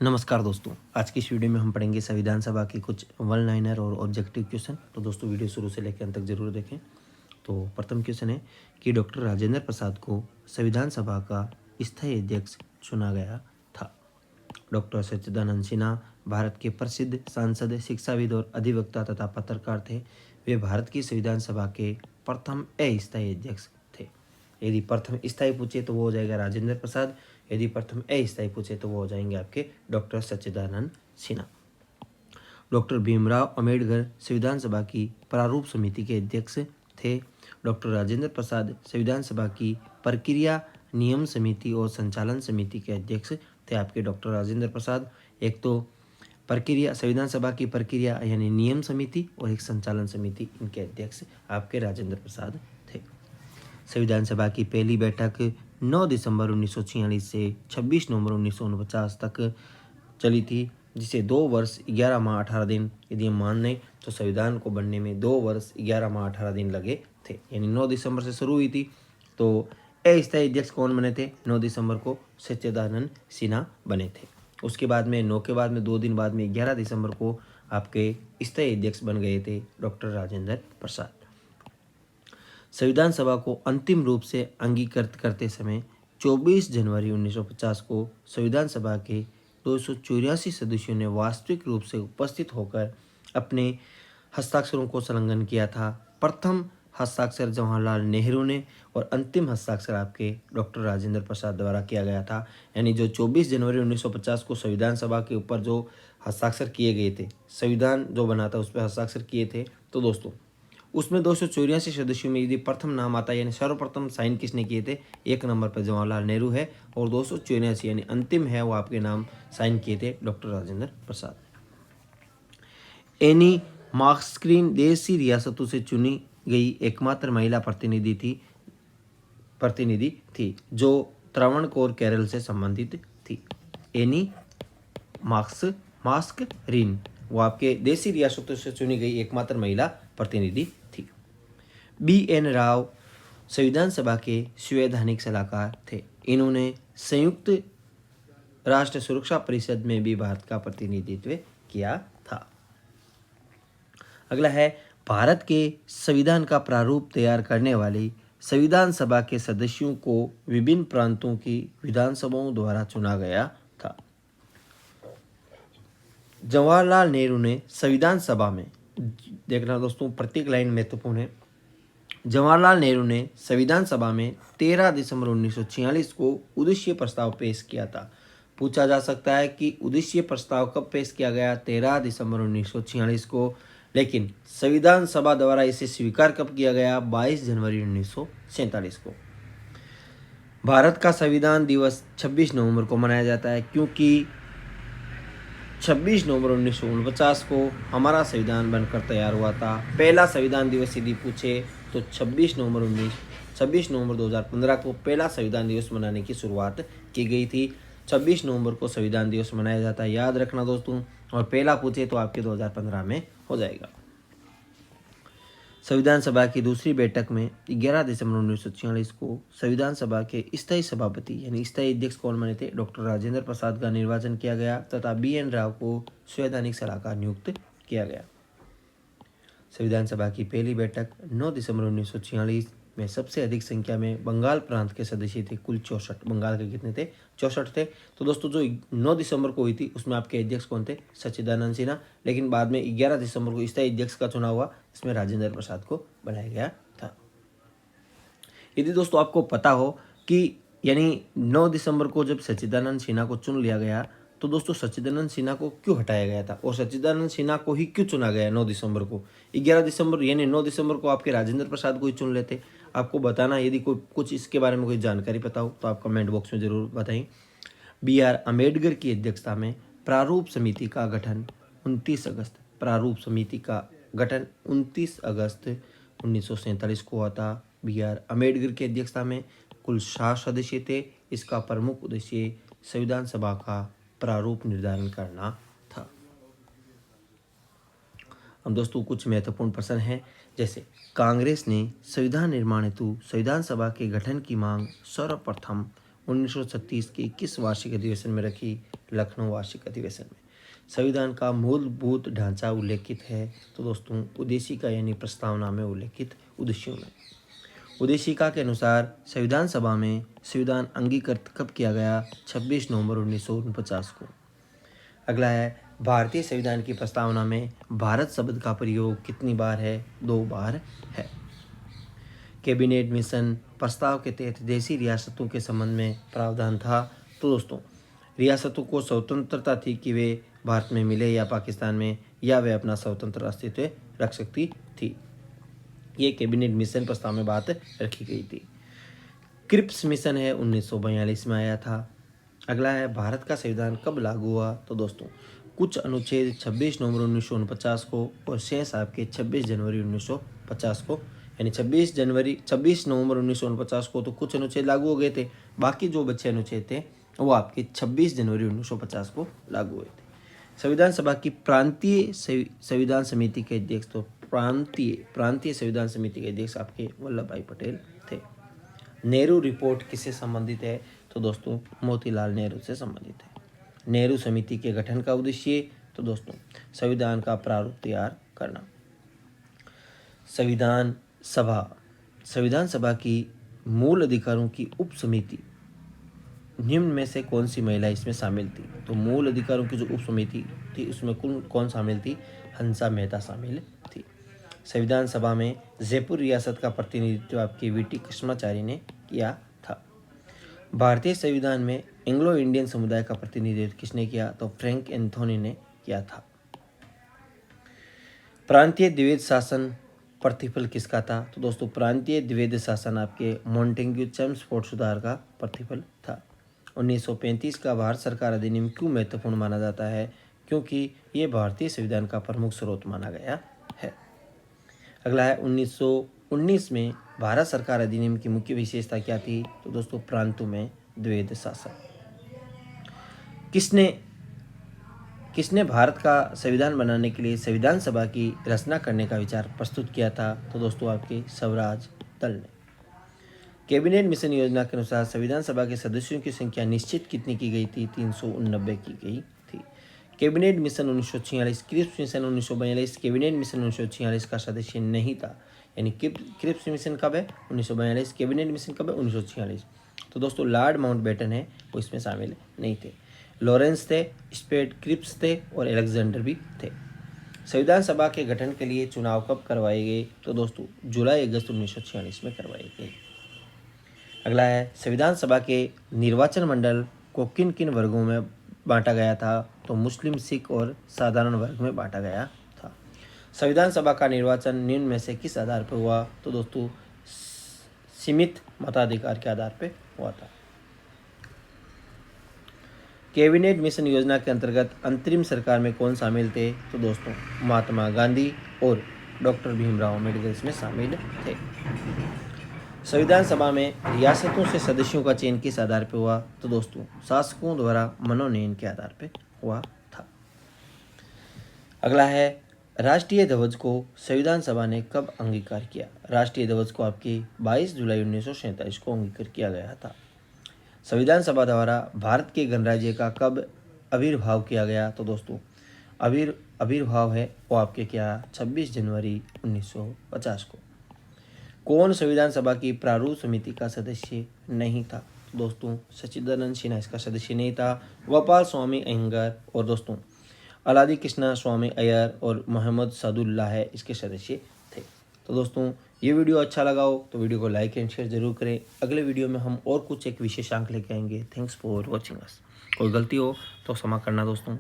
नमस्कार दोस्तों, आज की इस वीडियो में हम पढ़ेंगे संविधान सभा के कुछ वन लाइनर और ऑब्जेक्टिव क्वेश्चन। तो दोस्तों वीडियो शुरू से लेकर अंत तक जरूर देखें। तो प्रथम क्वेश्चन है कि डॉक्टर राजेंद्र प्रसाद को संविधान सभा का स्थायी अध्यक्ष चुना गया था। डॉक्टर सच्चिदानंद सिन्हा भारत के प्रसिद्ध सांसद, शिक्षाविद और अधिवक्ता तथा पत्रकार थे। वे भारत की संविधान सभा के प्रथम अस्थायी अध्यक्ष थे। यदि प्रथम स्थायी पूछे तो वो हो जाएगा राजेंद्र प्रसाद, यदि प्रथम अस्थायी पूछे तो वो हो जाएंगे आपके डॉक्टर सच्चिदानंद सिन्हा। डॉक्टर भीमराव अंबेडकर संविधान सभा की प्रारूप समिति के अध्यक्ष थे। डॉक्टर राजेंद्र प्रसाद संविधान सभा की प्रक्रिया नियम समिति और संचालन समिति के अध्यक्ष थे आपके डॉक्टर राजेंद्र प्रसाद। एक तो प्रक्रिया संविधान सभा की प्रक्रिया यानी नियम समिति और एक संचालन समिति, इनके अध्यक्ष आपके राजेंद्र प्रसाद थे। संविधान सभा की पहली बैठक 9 दिसंबर 1946 से 26 नवंबर 1949 तक चली थी, जिसे 2 वर्ष 11 माह 18 दिन, यदि हम मान लें तो संविधान को बनने में 2 वर्ष 11 माह 18 दिन लगे थे। यानी 9 दिसंबर से शुरू हुई थी। तो अस्थायी अध्यक्ष कौन बने थे? 9 दिसंबर को सच्चिदानंद सिन्हा बने थे। उसके बाद में 9 के बाद में 2 दिन बाद में 11 दिसंबर को आपके स्थायी अध्यक्ष बन गए थे डॉक्टर राजेंद्र प्रसाद। संविधान सभा को अंतिम रूप से अंगीकृत करते समय 24 जनवरी 1950 को संविधान सभा के 284 सदस्यों ने वास्तविक रूप से उपस्थित होकर अपने हस्ताक्षरों को संलग्न किया था। प्रथम हस्ताक्षर जवाहरलाल नेहरू ने और अंतिम हस्ताक्षर आपके डॉक्टर राजेंद्र प्रसाद द्वारा किया गया था। यानी जो 24 जनवरी 1950 को संविधान सभा के ऊपर जो हस्ताक्षर किए गए थे, संविधान जो बना था उस पर हस्ताक्षर किए थे, तो दोस्तों उसमें 284 सदस्यों में यदि प्रथम नाम आता है यानी सर्वप्रथम साइन किसने किए थे? 1 नंबर पर जवाहरलाल नेहरू है और 284 यानी अंतिम है वो आपके नाम साइन किए थे डॉक्टर राजेंद्र प्रसाद। एनी मार्क्सक्रीन देशी रियासतों से चुनी गई एकमात्र महिला प्रतिनिधि थी जो त्रावणकोर केरल से संबंधित थी। एनी मार्क्सक्रीन वो आपके देशी रियासतों से चुनी गई एकमात्र महिला प्रतिनिधि थी। B.N. राव संविधान सभा के संवैधानिक सलाहकार थे। इन्होंने संयुक्त राष्ट्र सुरक्षा परिषद में भी भारत का प्रतिनिधित्व किया था। अगला है भारत के संविधान का प्रारूप तैयार करने वाली संविधान सभा के सदस्यों को विभिन्न प्रांतों की विधानसभाओं द्वारा चुना गया था। जवाहरलाल नेहरू ने संविधान सभा में, देखना दोस्तों प्रत्येक लाइन महत्वपूर्ण है, जवाहरलाल नेहरू ने संविधान सभा में 13 दिसंबर 1946 को उद्देश्य प्रस्ताव पेश किया था। पूछा जा सकता है कि उद्देश्य प्रस्ताव कब पेश किया गया? 13 दिसंबर 1946 को। लेकिन संविधान सभा द्वारा इसे स्वीकार कब किया गया? 22 जनवरी 1947 को। भारत का संविधान दिवस 26 नवंबर को मनाया जाता है क्योंकि 26 नवंबर 1949 को हमारा संविधान बनकर तैयार हुआ था। पहला संविधान दिवस यदि पूछे तो 26 नवंबर 2015 को पहला संविधान दिवस मनाने की शुरुआत की गई थी। 26 नवंबर को संविधान दिवस मनाया जाता है, याद रखना दोस्तों। और पहला पूछे तो आपके 2015 में हो जाएगा। संविधान सभा की दूसरी बैठक में 11 दिसंबर 1946 को संविधान सभा के स्थायी सभापति यानी स्थायी अध्यक्ष कौन बने थे? डॉक्टर राजेंद्र प्रसाद का निर्वाचन किया गया तथा B.N. राव को संवैधानिक सलाहकार नियुक्त किया गया। संविधान सभा की पहली बैठक 9 दिसंबर 1946 में सबसे अधिक संख्या में बंगाल प्रांत के सदस्य थे, कुल 64। बंगाल के कितने थे? 64 थे। तो दोस्तों जो 9 दिसंबर को हुई थी उसमें आपके अध्यक्ष कौन थे? सच्चिदानंद सिन्हा। लेकिन बाद में 11 दिसंबर को स्थायी अध्यक्ष का चुनाव हुआ, इसमें राजेंद्र प्रसाद को बनाया गया था। यदि दोस्तों आपको पता हो कि यानी 9 दिसंबर को जब सच्चिदानंद सिन्हा को चुन लिया गया तो दोस्तों सच्चिदानंद सिन्हा को क्यों हटाया गया था और सच्चिदानंद सिन्हा को ही क्यों चुना गया 9 दिसंबर को? 11 दिसंबर यानी 9 दिसंबर को आपके राजेंद्र प्रसाद को ही चुन लेते। आपको बताना, यदि कोई कुछ इसके बारे में कोई जानकारी पता हो तो आप कमेंट बॉक्स में जरूर बताएं। B.R. अम्बेडकर की अध्यक्षता में प्रारूप समिति का गठन 29 अगस्त 1947 को हुआ था। B.R. अम्बेडकर की अध्यक्षता में कुल 7 सदस्य थे। इसका प्रमुख उद्देश्य संविधान सभा का प्रारूप निर्धारण करना था। अब दोस्तों कुछ महत्वपूर्ण प्रश्न हैं, जैसे कांग्रेस ने संविधान निर्माण हेतु संविधान सभा के गठन की मांग सर्वप्रथम 1936 के 21 वार्षिक अधिवेशन में रखी, लखनऊ वार्षिक अधिवेशन में। संविधान का मूलभूत ढांचा उल्लेखित है, तो दोस्तों उद्देशिका यानी प्रस्तावना में उल्लेखित उद्देश्यों में। उद्देशिका के अनुसार संविधान सभा में संविधान अंगीकृत कब किया गया? 26 नवंबर 1949 को। अगला है, भारतीय संविधान की प्रस्तावना में भारत शब्द का प्रयोग कितनी बार है? 2 बार है। कैबिनेट मिशन प्रस्ताव के तहत देशी रियासतों के संबंध में प्रावधान था, तो दोस्तों रियासतों को स्वतंत्रता थी कि वे भारत में मिले या पाकिस्तान में, या वे अपना स्वतंत्र अस्तित्व रख सकती थी। ये कैबिनेट मिशन प्रस्ताव में बात रखी गई थी। क्रिप्स मिशन है 1942 में आया था। अगला है, भारत का संविधान कब लागू हुआ? तो दोस्तों कुछ अनुच्छेद 26 नवंबर 1949 को और शेष आपके 26 जनवरी 1950 को, यानी 26 नवंबर 1949 को तो कुछ अनुच्छेद लागू हो गए थे, बाकी जो बचे अनुच्छेद थे वो आपके 26 जनवरी 1950 को लागू हुए थे। संविधान सभा की प्रांतीय संविधान समिति के अध्यक्ष, तो प्रांतीय संविधान समिति के अध्यक्ष आपके वल्लभ भाई पटेल थे। नेहरू रिपोर्ट किससे संबंधित है? तो दोस्तों मोतीलाल नेहरू से संबंधित है। नेहरू समिति के गठन का उद्देश्य, तो दोस्तों संविधान का प्रारूप तैयार करना। संविधान सभा की मूल अधिकारों की उप समिति निम्न में से कौन सी महिला इसमें शामिल थी? तो मूल अधिकारों की जो उप समिति थी उसमें कौन शामिल थी? हंसा मेहता शामिल थी। संविधान सभा में जयपुर रियासत का प्रतिनिधित्व आपके वीटी कृष्णाचार्य ने किया था। भारतीय संविधान में एंग्लो इंडियन समुदाय का प्रतिनिधित्व किसने किया? तो फ्रैंक एंथोनी ने किया था। प्रांतीय द्विवेद शासन प्रतिफल किसका था? तो दोस्तों प्रांतीय द्विवेद शासन आपके मॉन्टेग्यू चेम्सफोर्ड सुधार का प्रतिफल था। 1935 का भारत सरकार अधिनियम क्यों महत्वपूर्ण माना जाता है? क्योंकि ये भारतीय संविधान का प्रमुख स्रोत माना गया है। अगला है, 1919 में भारत सरकार अधिनियम की मुख्य विशेषता क्या थी? तो दोस्तों प्रांतों में द्विवेद शासन। किसने भारत का संविधान बनाने के लिए संविधान सभा की रचना करने का विचार प्रस्तुत किया था? तो दोस्तों आपके स्वराज दल ने। कैबिनेट मिशन योजना के अनुसार संविधान सभा के सदस्यों की संख्या निश्चित कितनी की गई थी? 389 की गई थी। Cabinet Mission 1946, Cripps Mission 1942, Cabinet Mission 1946 का सदस्य नहीं था, यानी क्रिप्स मिशन कब है? 1942। कैबिनेट मिशन कब है? 1946। तो दोस्तों लॉर्ड माउंटबेटन है वो इसमें शामिल नहीं थे। लॉरेंस थे, स्पेड क्रिप्स थे और अलेक्जेंडर भी थे। संविधान सभा के गठन के लिए चुनाव कब करवाए गए? तो दोस्तों जुलाई-अगस्त 1946 में करवाए गए। अगला है, संविधान सभा के निर्वाचन मंडल को किन किन वर्गों में बांटा गया था? तो मुस्लिम, सिख और साधारण वर्ग में बांटा गया था। संविधान सभा का निर्वाचन निम्न में से किस आधार पर हुआ? तो दोस्तों सीमित मताधिकार के आधार पर हुआ था। कैबिनेट मिशन योजना के अंतर्गत अंतरिम सरकार में कौन शामिल थे? तो दोस्तों महात्मा गांधी और डॉक्टर भीमराव अम्बेडकर इसमें शामिल थे। संविधान सभा में रियासतों से सदस्यों का चयन किस आधार पर हुआ? तो दोस्तों शासकों द्वारा मनोनयन के आधार पर हुआ था। अगला है, राष्ट्रीय ध्वज को संविधान सभा ने कब अंगीकार किया? राष्ट्रीय ध्वज को आपकी 22 जुलाई 1947 को अंगीकार किया गया था। संविधान सभा द्वारा भारत के गणराज्य का कब आविर्भाव किया गया? तो दोस्तों आविर्भाव है वो आपके क्या? 26 जनवरी 1950 को। कौन संविधान सभा की प्रारूप समिति का सदस्य नहीं था? तो दोस्तों सच्चिदानंद सिन्हा इसका सदस्य नहीं था। गोपाल स्वामी अयंगार और दोस्तों अलादी कृष्णा स्वामी अय्यर और मोहम्मद सादुल्लाह है इसके सदस्य थे। तो दोस्तों ये वीडियो अच्छा लगा हो तो वीडियो को लाइक एंड शेयर जरूर करें। अगले वीडियो में हम और कुछ एक विशेषांक लेके आएंगे। Thanks for watching us. कोई गलती हो तो क्षमा करना दोस्तों।